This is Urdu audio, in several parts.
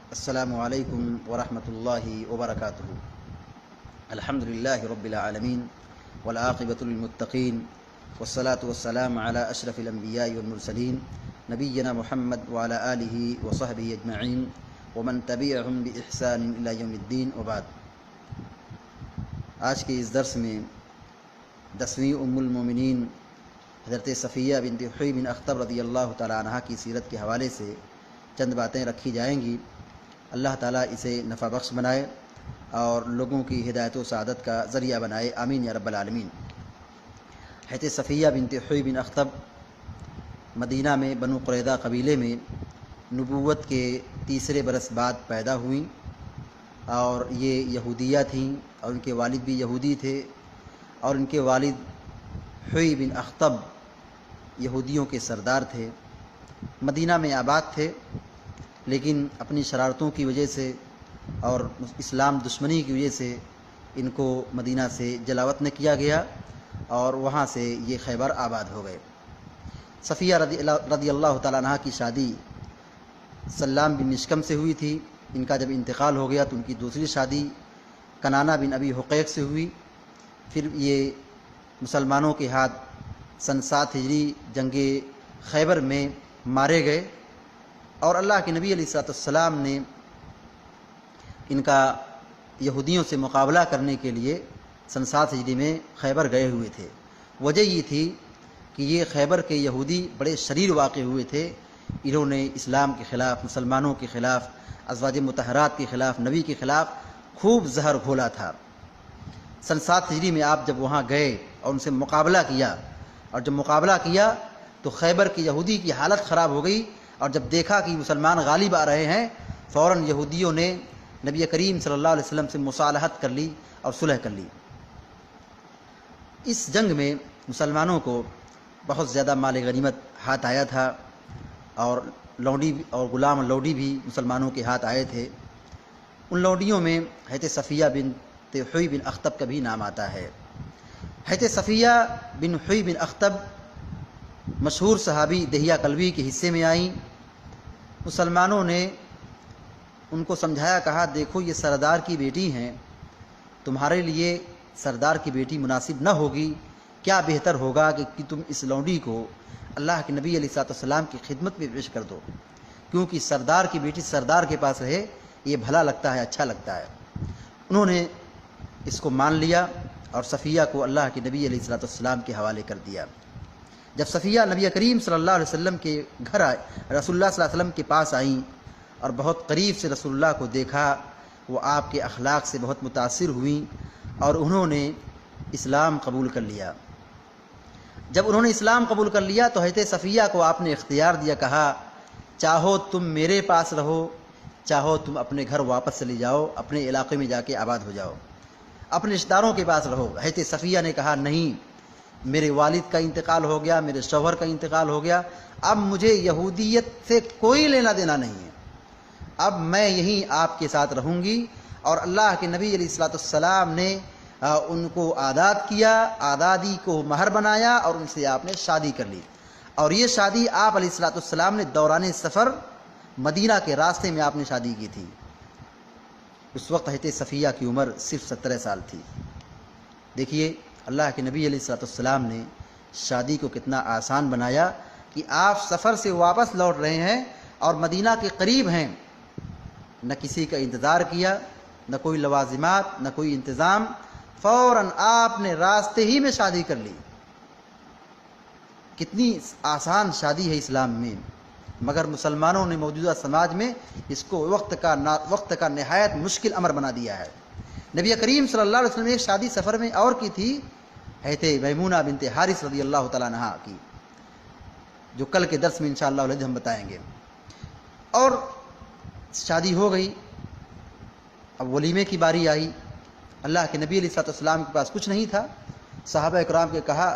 السلام علیکم ورحمۃ اللہ وبرکاتہ۔ الحمدللہ رب العالمین والعاقبۃ للمتقین والصلاة والسلام علی اشرف الانبیاء والمرسلین نبینا محمد وعلی آلہ وصحبہ اجمعین ومن تبعہم بإحسان الی یوم الدین وبعد۔ آج کے اس درس میں 10ویں ام المومنین حضرت صفیہ بنت حیی بن اخطب رضی اللہ تعالیٰ عنہ کی سیرت کے حوالے سے چند باتیں رکھی جائیں گی۔ اللہ تعالیٰ اسے نفع بخش بنائے اور لوگوں کی ہدایت و سعادت کا ذریعہ بنائے، آمین یا رب العالمین۔ حضرت صفیہ بنت حیی بن اخطب مدینہ میں بنو قریظہ قبیلے میں نبوت کے تیسرے برس بعد پیدا ہوئیں، اور یہ یہودیہ تھیں اور ان کے والد بھی یہودی تھے، اور ان کے والد حیی بن اخطب یہودیوں کے سردار تھے۔ مدینہ میں آباد تھے، لیکن اپنی شرارتوں کی وجہ سے اور اسلام دشمنی کی وجہ سے ان کو مدینہ سے جلاوطن کیا گیا اور وہاں سے یہ خیبر آباد ہو گئے۔ صفیہ رضی اللہ تعالیٰ عنہ کی شادی سلام بن مشکم سے ہوئی تھی۔ ان کا جب انتقال ہو گیا تو ان کی دوسری شادی کنانہ بن ابی حقیق سے ہوئی۔ پھر یہ مسلمانوں کے ہاتھ سن 7 ہجری جنگ خیبر میں مارے گئے، اور اللہ کے نبی علیہ السلام نے ان کا یہودیوں سے مقابلہ کرنے کے لیے سن 7 ہجری میں خیبر گئے ہوئے تھے۔ وجہ یہ تھی کہ یہ خیبر کے یہودی بڑے شریر واقع ہوئے تھے۔ انہوں نے اسلام کے خلاف، مسلمانوں کے خلاف، ازواج مطہرات کے خلاف، نبی کے خلاف خوب زہر گھولا تھا۔ سن 7 ہجری میں آپ جب وہاں گئے اور ان سے مقابلہ کیا، اور جب مقابلہ کیا تو خیبر کے یہودی کی حالت خراب ہو گئی، اور جب دیکھا کہ مسلمان غالب آ رہے ہیں، فوراً یہودیوں نے نبی کریم صلی اللہ علیہ وسلم سے مصالحت کر لی اور صلح کر لی۔ اس جنگ میں مسلمانوں کو بہت زیادہ مال غنیمت ہاتھ آیا تھا، اور لونڈی اور غلام لونڈی بھی مسلمانوں کے ہاتھ آئے تھے۔ ان لونڈیوں میں حضرت صفیہ بنت حیی بن اخطب کا بھی نام آتا ہے۔ حضرت صفیہ بن حیی بن اخطب مشہور صحابی دہیہ کلبی کے حصے میں آئیں۔ مسلمانوں نے ان کو سمجھایا، کہا دیکھو یہ سردار کی بیٹی ہیں، تمہارے لیے سردار کی بیٹی مناسب نہ ہوگی، کیا بہتر ہوگا کہ تم اس لونڈی کو اللہ کے نبی علیہ السلام کی خدمت میں پیش کر دو، کیونکہ سردار کی بیٹی سردار کے پاس رہے یہ بھلا لگتا ہے، اچھا لگتا ہے۔ انہوں نے اس کو مان لیا اور صفیہ کو اللہ کے نبی علیہ السلام کے حوالے کر دیا۔ جب صفیہ نبی کریم صلی اللہ علیہ وسلم کے گھر آئے، رسول اللہ صلی اللہ علیہ وسلم کے پاس آئیں اور بہت قریب سے رسول اللہ کو دیکھا، وہ آپ کے اخلاق سے بہت متاثر ہوئیں اور انہوں نے اسلام قبول کر لیا۔ جب انہوں نے اسلام قبول کر لیا تو حضرت صفیہ کو آپ نے اختیار دیا، کہا چاہو تم میرے پاس رہو، چاہو تم اپنے گھر واپس چلے جاؤ، اپنے علاقے میں جا کے آباد ہو جاؤ، اپنے رشتہ داروں کے پاس رہو۔ حضرت صفیہ نے کہا نہیں، میرے والد کا انتقال ہو گیا، میرے شوہر کا انتقال ہو گیا، اب مجھے یہودیت سے کوئی لینا دینا نہیں ہے، اب میں یہیں آپ کے ساتھ رہوں گی۔ اور اللہ کے نبی علیہ السلام نے ان کو آزاد کیا، آزادی کو مہر بنایا اور ان سے آپ نے شادی کر لی، اور یہ شادی آپ علیہ السلام نے دوران سفر مدینہ کے راستے میں آپ نے شادی کی تھی۔ اس وقت حضرت صفیہ کی عمر صرف 17 سال تھی۔ دیکھیے اللہ کے نبی علیہ السلام نے شادی کو کتنا آسان بنایا کہ آپ سفر سے واپس لوٹ رہے ہیں اور مدینہ کے قریب ہیں، نہ کسی کا انتظار کیا، نہ کوئی لوازمات، نہ کوئی انتظام، فوراً آپ نے راستے ہی میں شادی کر لی۔ کتنی آسان شادی ہے اسلام میں، مگر مسلمانوں نے موجودہ سماج میں اس کو وقت کا نہایت مشکل امر بنا دیا ہے۔ نبی کریم صلی اللہ علیہ وسلم نے ایک شادی سفر میں اور کی تھی، حضرت میمونہ بنت حارث رضی اللہ تعالیٰ عنہا کی، جو کل کے درس میں انشاءاللہ العزیز ہم بتائیں گے۔ اور شادی ہو گئی، اب ولیمے کی باری آئی۔ اللہ کے نبی علیہ السلام کے پاس کچھ نہیں تھا، صحابہ اکرام کے کہا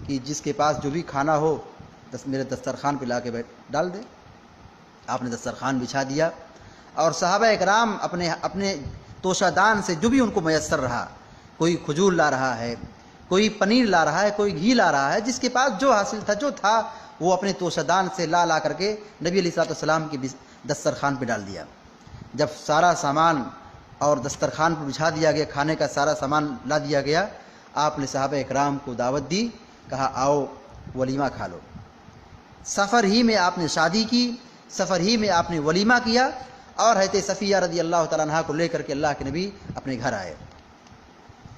کہ جس کے پاس جو بھی کھانا ہو میرے دسترخوان پہ لا کے ڈال دے۔ آپ نے دسترخوان بچھا دیا، اور صحابہ اکرام اپنے توشہ دان سے جو بھی ان کو میسر رہا، کوئی کھجور لا رہا ہے، کوئی پنیر لا رہا ہے، کوئی گھی لا رہا ہے، جس کے پاس جو حاصل تھا جو تھا وہ اپنے توشہ دان سے لا کر کے نبی علیہ السلام کے دسترخوان پہ ڈال دیا۔ جب سارا سامان اور دسترخوان پر بچھا دیا گیا، کھانے کا سارا سامان لا دیا گیا، آپ نے صحابہ اکرام کو دعوت دی، کہا آؤ ولیمہ کھا لو۔ سفر ہی میں آپ نے شادی کی، سفر ہی میں آپ نے ولیمہ کیا، اور حضرت صفیہ رضی اللہ تعالیٰ عنہ کو لے کر کے اللہ کے نبی اپنے گھر آئے۔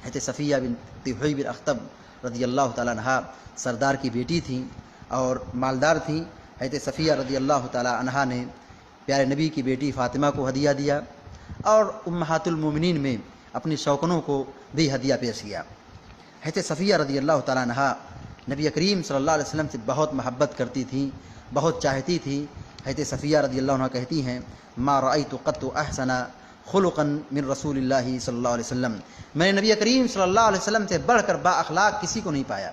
حضرت صفیہ بنت حیی بن اخطب رضی اللہ تعالیٰ عنہ سردار کی بیٹی تھیں اور مالدار تھیں۔ حضرت صفیہ رضی اللہ تعالیٰ عنہ نے پیارے نبی کی بیٹی فاطمہ کو ہدیہ دیا، اور امہات المومنین میں اپنی شوکنوں کو بھی ہدیہ پیش کیا۔ حضرت صفیہ رضی اللہ تعالیٰ عنہ نبی کریم صلی اللہ علیہ وسلم سے بہت محبت کرتی تھیں، بہت چاہتی تھیں۔ حضرت صفیہ رضی اللہ عنہ کہتی ہیں ما رأیت قط احسن خلقا من رسول اللہ صلی اللہ علیہ وسلم، میں نے نبی کریم صلی اللہ علیہ وسلم سے بڑھ کر با اخلاق کسی کو نہیں پایا۔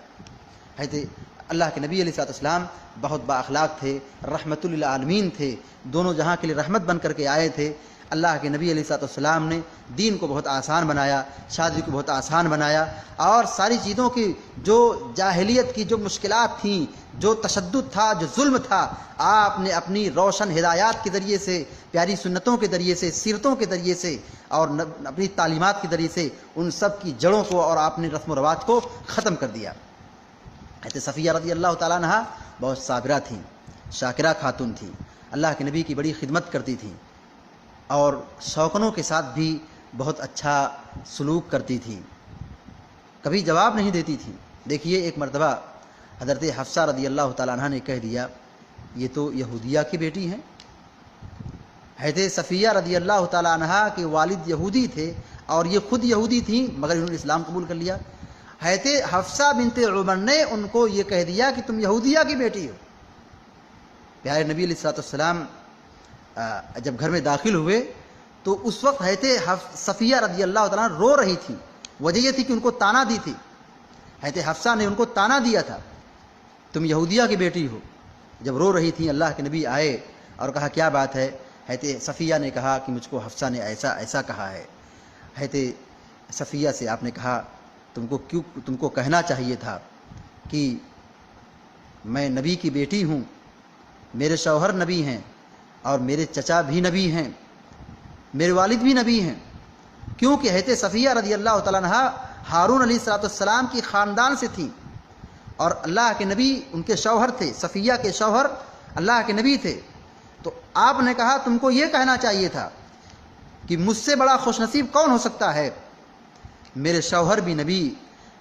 حضرت اللہ کے نبی علیہ الصلوۃ والسلام بہت با اخلاق تھے، رحمت للعالمین تھے، دونوں جہاں کے لیے رحمت بن کر کے آئے تھے۔ اللہ کے نبی علیہ الصلوۃ والسلام نے دین کو بہت آسان بنایا، شادی کو بہت آسان بنایا، اور ساری چیزوں کی جو جاہلیت کی جو مشکلات تھیں، جو تشدد تھا، جو ظلم تھا، آپ نے اپنی روشن ہدایات کے ذریعے سے، پیاری سنتوں کے ذریعے سے، سیرتوں کے ذریعے سے، اور اپنی تعلیمات کے ذریعے سے ان سب کی جڑوں کو اور آپ نے رسم و رواج کو ختم کر دیا۔ حضرت صفیہ رضی اللہ تعالیٰ عنہ بہت صابرہ تھیں، شاکرہ خاتون تھیں، اللہ کے نبی کی بڑی خدمت کرتی تھیں، اور شوکنوں کے ساتھ بھی بہت اچھا سلوک کرتی تھیں، کبھی جواب نہیں دیتی تھیں۔ دیکھیے ایک مرتبہ حضرت حفصہ رضی اللہ تعالیٰ عنہ نے کہہ دیا یہ تو یہودیہ کی بیٹی ہیں۔ حضرت صفیہ رضی اللہ تعالیٰ عنہ کے والد یہودی تھے اور یہ خود یہودی تھیں، مگر انہوں نے اسلام قبول کر لیا۔ حضرت حفصہ بنت عمر نے ان کو یہ کہہ دیا کہ تم یہودیہ کی بیٹی ہو۔ پیارے نبی علیہ الصلوۃ والسلام جب گھر میں داخل ہوئے تو اس وقت حضرت صفیہ رضی اللہ تعالیٰ عنہ رو رہی تھی، وجہ یہ تھی کہ ان کو طعنہ دی تھی، حضرت حفصہ نے ان کو طعنہ دیا تھا تم یہودیہ کی بیٹی ہو۔ جب رو رہی تھیں اللہ کے نبی آئے اور کہا کیا بات ہے؟ حضرت صفیہ نے کہا کہ مجھ کو حفصہ نے ایسا ایسا کہا ہے۔ حضرت صفیہ سے آپ نے کہا تم کو کہنا چاہیے تھا کہ میں نبی کی بیٹی ہوں، میرے شوہر نبی ہیں اور میرے چچا بھی نبی ہیں، میرے والد بھی نبی ہیں، کیونکہ حضرت صفیہ رضی اللہ تعالیٰ عنہ ہارون علیہ السلام کی خاندان سے تھیں، اور اللہ کے نبی ان کے شوہر تھے، صفیہ کے شوہر اللہ کے نبی تھے۔ تو آپ نے کہا تم کو یہ کہنا چاہیے تھا کہ مجھ سے بڑا خوش نصیب کون ہو سکتا ہے، میرے شوہر بھی نبی،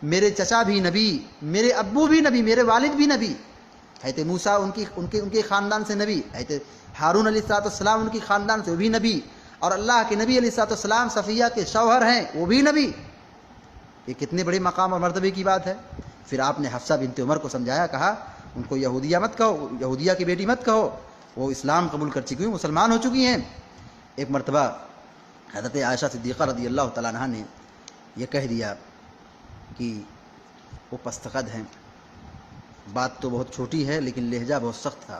میرے چچا بھی نبی، میرے ابو بھی نبی، میرے والد بھی نبی۔ حضرت موسیٰ ان کے خاندان سے نبی، حضرت ہارون علیہ السلام ان کی خاندان سے وہ بھی نبی، اور اللہ کے نبی علیہ السلام صفیہ کے شوہر ہیں وہ بھی نبی۔ یہ کتنے بڑے مقام اور مرتبے کی بات ہے۔ پھر آپ نے حفصہ بنت عمر کو سمجھایا، کہا ان کو یہودیہ مت کہو، یہودیہ کی بیٹی مت کہو، وہ اسلام قبول کر چکی ہیں، مسلمان ہو چکی ہیں۔ ایک مرتبہ حضرت عائشہ صدیقہ رضی اللہ تعالیٰ عنہ نے یہ کہہ دیا کہ وہ پستقد ہیں، بات تو بہت چھوٹی ہے لیکن لہجہ بہت سخت تھا،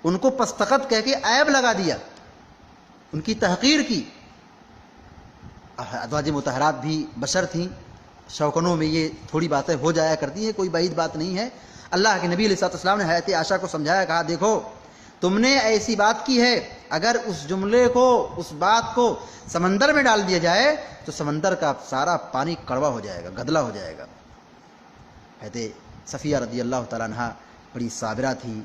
ان کو پستقد کہہ کے عیب لگا دیا، ان کی تحقیر کی۔ ازواج مطہرات بھی بشر تھیں، شوکنوں میں یہ تھوڑی باتیں ہو جایا کرتی ہیں، کوئی بعید بات نہیں ہے۔ اللہ کے نبی علیہ الصلوۃ والسلام نے حضرت عائشہ کو سمجھایا، کہا دیکھو تم نے ایسی بات کی ہے، اگر اس جملے کو، اس بات کو سمندر میں ڈال دیا جائے تو سمندر کا سارا پانی کڑوا ہو جائے گا، گدلا ہو جائے گا۔ حضرت صفیہ رضی اللہ تعالیٰ عنہ بڑی صابرہ تھیں،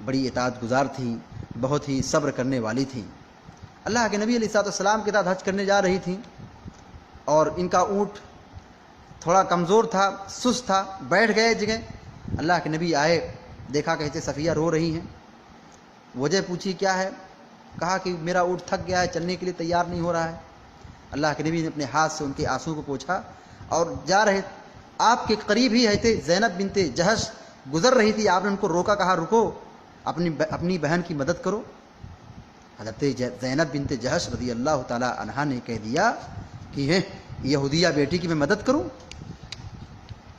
بڑی اطاعت گزار تھیں، بہت ہی صبر کرنے والی تھیں۔ اللہ کے نبی علیہ الصلوۃ والسلام کے ساتھ حج کرنے جا رہی تھیں، اور ان کا اونٹ تھوڑا کمزور تھا، سست تھا، بیٹھ گئے جگہ۔ اللہ کے نبی آئے، دیکھا کہ صفیہ رو رہی ہیں، وجہ پوچھی کیا ہے؟ کہا کہ میرا اونٹ تھک گیا ہے، چلنے کے لیے تیار نہیں ہو رہا ہے۔ اللہ کے نبی نے اپنے ہاتھ سے ان کے آنسو کو پوچھا، اور جا رہے آپ کے قریب ہی ہے زینب بنت جہش گزر رہی تھی، آپ نے ان کو روکا، کہا رکو، اپنی بہن کی مدد کرو۔ حضرت زینب بنت جہش رضی اللہ تعالی عنہا نے کہہ دیا کہ یہودیہ بیٹی کی میں مدد کروں؟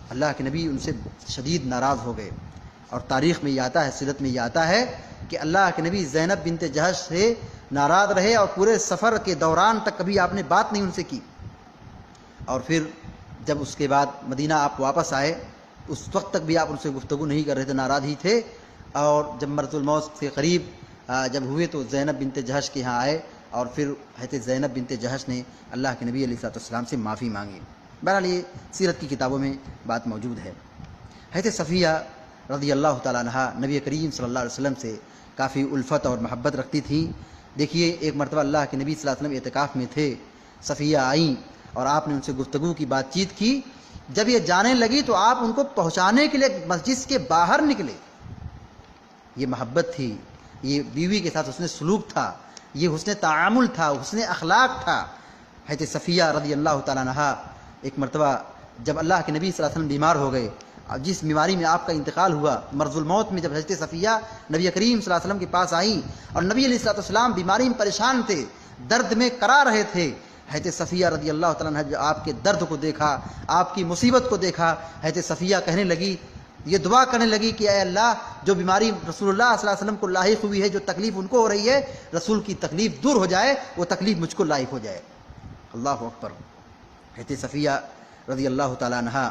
اللہ کے نبی ان سے شدید ناراض ہو گئے، اور تاریخ میں یہ آتا ہے، سیرت میں یہ آتا ہے کہ اللہ کے نبی زینب بنت جہش سے ناراض رہے، اور پورے سفر کے دوران تک کبھی آپ نے بات نہیں ان سے کی۔ اور پھر جب اس کے بعد مدینہ آپ واپس آئے، اس وقت تک بھی آپ ان سے گفتگو نہیں کر رہے تھے، ناراض ہی تھے۔ اور جب مرض الموت سے قریب جب ہوئے تو زینب بنت جہش کے یہاں آئے اور پھر حضرت زینب بنت جہش نے اللہ کے نبی علیہ السلام سے معافی مانگی۔ بہرحال یہ سیرت کی کتابوں میں بات موجود ہے۔ حضرت صفیہ رضی اللہ تعالیٰ عنہ نبی کریم صلی اللہ علیہ وسلم سے کافی الفت اور محبت رکھتی تھیں۔ دیکھیے ایک مرتبہ اللہ کے نبی صلی اللہ علیہ وسلم اعتکاف میں تھے، صفیہ آئیں اور آپ نے ان سے گفتگو کی، بات چیت کی۔ جب یہ جانے لگی تو آپ ان کو پہنچانے کے لیے مسجد کے باہر نکلے۔ یہ محبت تھی، یہ بیوی کے ساتھ حسن سلوک تھا، یہ حسن تعامل تھا، حسن اخلاق تھا۔ حضرت صفیہ رضی اللہ تعالیٰ عنہ ایک مرتبہ جب اللہ کے نبی صلی اللہ علیہ وسلم بیمار ہو گئے، جس بیماری میں آپ کا انتقال ہوا، مرض الموت میں، جب حضرت صفیہ نبی کریم صلی اللہ علیہ وسلم کے پاس آئیں اور نبی علیہ السلام بیماری میں پریشان تھے، درد میں کرا رہے تھے، حضرت صفیہ رضی اللہ تعالیٰ عنہ جب آپ کے درد کو دیکھا، آپ کی مصیبت کو دیکھا، حضرت صفیہ کہنے لگی، یہ دعا کرنے لگی کہ اے اللہ، جو بیماری رسول اللہ صلی اللہ علیہ وسلم کو لاحق ہوئی ہے، جو تکلیف ان کو ہو رہی ہے، رسول کی تکلیف دور ہو جائے، وہ تکلیف مجھ کو لاحق ہو جائے۔ اللہ اکبر۔ حضرت صفیہ رضی اللہ تعالیٰ عنہ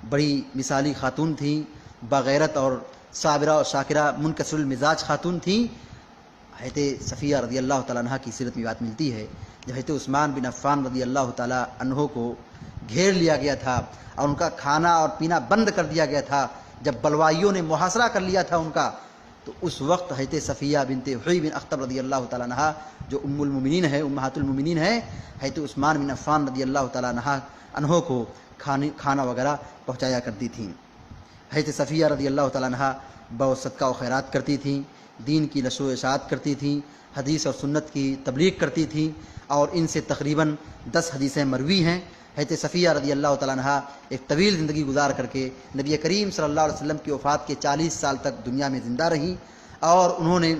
بڑی مثالی خاتون تھیں، باغیرت اور صابرہ اور شاکرہ منکسر المزاج خاتون تھیں۔ حضرت صفیہ رضی اللہ تعالیٰ عنہ کی سیرت میں بات ملتی ہے، جب حضرت عثمان بن عفان رضی اللہ تعالیٰ عنہ کو گھیر لیا گیا تھا اور ان کا کھانا اور پینا بند کر دیا گیا تھا، جب بلوائیوں نے محاصرہ کر لیا تھا ان کا، تو اس وقت حضرت صفیہ بنت حوی بن اخطب رضی اللہ تعالیٰ عنہ جو ام المومنین ہے، امہات المومنین ہے، حضرت عثمان بن عفان رضی اللہ تعالیٰ عنہ کو کھانا وغیرہ پہنچایا کرتی تھیں۔ حضرت صفیہ رضی اللہ تعالیٰ عنہ بہت صدقہ و خیرات کرتی تھیں، دین کی نشر و اشاعت کرتی تھیں، حدیث اور سنت کی تبلیغ کرتی تھیں، اور ان سے تقریباً 10 حدیثیں مروی ہیں۔ حضرت صفیہ رضی اللہ تعالیٰ عنہ ایک طویل زندگی گزار کر کے نبی کریم صلی اللہ علیہ وسلم کی وفات کے 40 سال تک دنیا میں زندہ رہیں، اور انہوں نے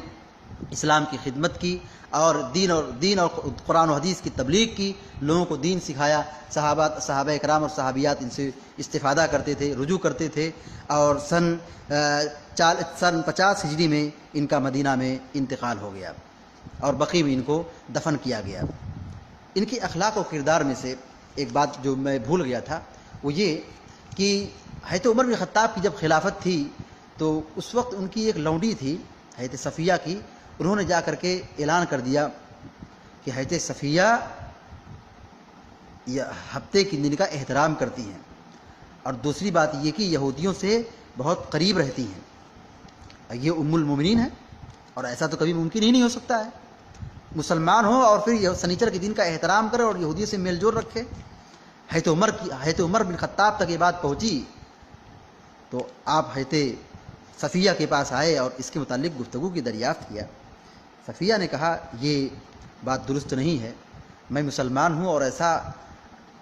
اسلام کی خدمت کی اور دین اور قرآن و حدیث کی تبلیغ کی، لوگوں کو دین سکھایا۔ صحابہ کرام اور صحابیات ان سے استفادہ کرتے تھے، رجوع کرتے تھے، اور سن 50 ہجری میں ان کا مدینہ میں انتقال ہو گیا اور بقیع میں ان کو دفن کیا گیا۔ ان کی اخلاق و کردار میں سے ایک بات جو میں بھول گیا تھا وہ یہ کہ حضرت عمر بن خطاب کی جب خلافت تھی تو اس وقت ان کی ایک لونڈی تھی حضرت صفیہ کی، انہوں نے جا کر کے اعلان کر دیا کہ حضرت صفیہ ہفتے کے دن کا احترام کرتی ہیں، اور دوسری بات یہ کہ یہودیوں سے بہت قریب رہتی ہیں، یہ ام المومنین ہے، اور ایسا تو کبھی ممکن ہی نہیں ہو سکتا ہے، مسلمان ہو اور پھر سنیچر کے دن کا احترام کرے اور یہودیوں سے میل جول رکھے۔ حضرت عمر بن خطاب تک یہ بات پہنچی تو آپ حضرت صفیہ کے پاس آئے اور اس کے متعلق گفتگو کی دریافت کیا۔ صفیہ نے کہا یہ بات درست نہیں ہے، میں مسلمان ہوں اور ایسا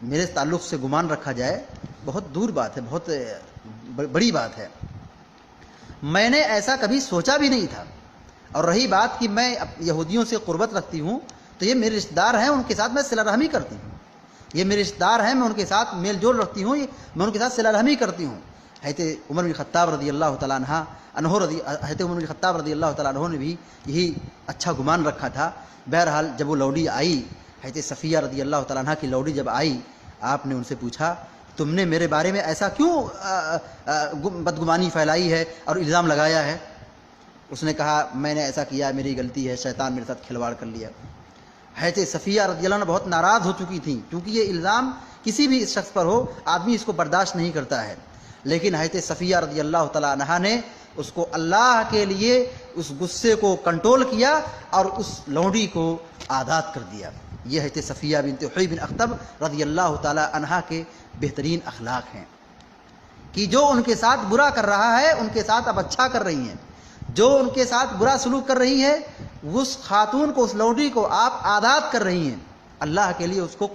میرے تعلق سے گمان رکھا جائے بہت دور بات ہے، بہت بڑی بات ہے، میں نے ایسا کبھی سوچا بھی نہیں تھا، اور رہی بات کہ میں یہودیوں سے قربت رکھتی ہوں تو یہ میرے رشتہ دار ہیں، ان کے ساتھ میں صلہ رحمی کرتی ہوں، یہ میرے رشتہ دار ہیں، میں ان کے ساتھ میل جول رکھتی ہوں، میں ان کے ساتھ صلہ رحمی کرتی ہوں۔ حضرت عمر بن خطاب رضی اللہ تعالیٰ عنہ حضرت عمر بن خطاب رضی اللہ تعالیٰ عنہ نے بھی یہی اچھا گمان رکھا تھا۔ بہرحال جب وہ لوڈی آئی، حضرت صفیہ رضی اللہ تعالیٰ عنہ کی لوڈی جب آئی، آپ نے ان سے پوچھا تم نے میرے بارے میں ایسا کیوں بدگمانی پھیلائی ہے اور الزام لگایا ہے؟ اس نے کہا میں نے ایسا کیا، میری غلطی ہے، شیطان میرے ساتھ کھلواڑ کر لیا۔ حضرت صفیہ رضی اللہ عنہ بہت ناراض ہو چکی تھیں، کیونکہ یہ الزام کسی بھی شخص پر ہو آدمی اس کو برداشت نہیں کرتا ہے، لیکن حضرت صفیہ رضی اللہ تعالیٰ عنہ نے اس کو اللہ کے لیے اس غصے کو کنٹرول کیا اور اس لونڈی کو آزاد کر دیا۔ یہ حضرت صفیہ بنت حوی بن اخطب رضی اللہ تعالیٰ عنہ کے بہترین اخلاق ہیں کہ جو ان کے ساتھ برا کر رہا ہے ان کے ساتھ اب اچھا کر رہی ہیں، جو ان کے ساتھ برا سلوک کر رہی ہے اس خاتون کو، اس لونڈی کو آپ آزاد کر رہی ہیں، اللہ کے لیے اس کو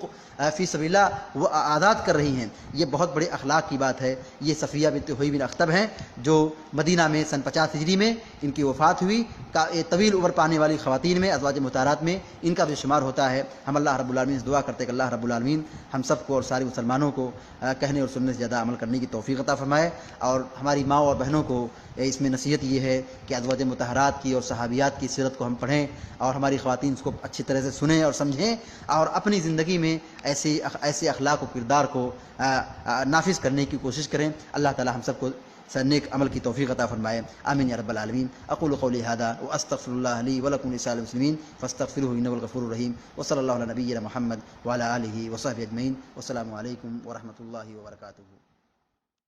فی سبیل اللہ وہ آزاد کر رہی ہیں۔ یہ بہت بڑے اخلاق کی بات ہے۔ یہ صفیہ بنت حوی بن اخطب ہیں جو مدینہ میں سن 50 ہجری میں ان کی وفات ہوئی، طویل عمر پانے والی خواتین میں، ازواج مطہرات میں ان کا بھی شمار ہوتا ہے۔ ہم اللہ رب العالمین سے دعا کرتے ہیں کہ اللہ رب العالمین ہم سب کو اور سارے مسلمانوں کو کہنے اور سننے سے زیادہ عمل کرنے کی توفیق عطا فرمائے، اور ہماری ماں اور بہنوں کو اس میں نصیحت یہ ہے کہ ازواج مطہرات کی اور صحابیات کی سیرت کو ہم پڑھیں اور ہماری خواتین اس کو اچھی طرح سے سنیں اور سمجھیں، اور اپنی زندگی میں ایسے اخلاق و کردار کو نافذ کرنے کی کوشش کریں۔ اللہ تعالی ہم سب کو نیک عمل کی توفیق عطا فرمائے، آمین یا رب العالمین۔ اقول قولی ھذا واستغفر اللہ لی ولکم ولسائر المسلمین فاستغفروہ انہ الغفور الرحیم، وصلی اللہ علی نبینا محمد وعلی آلہ وصحبہ اجمعین، والسلام علیکم ورحمۃ اللہ وبرکاتہ۔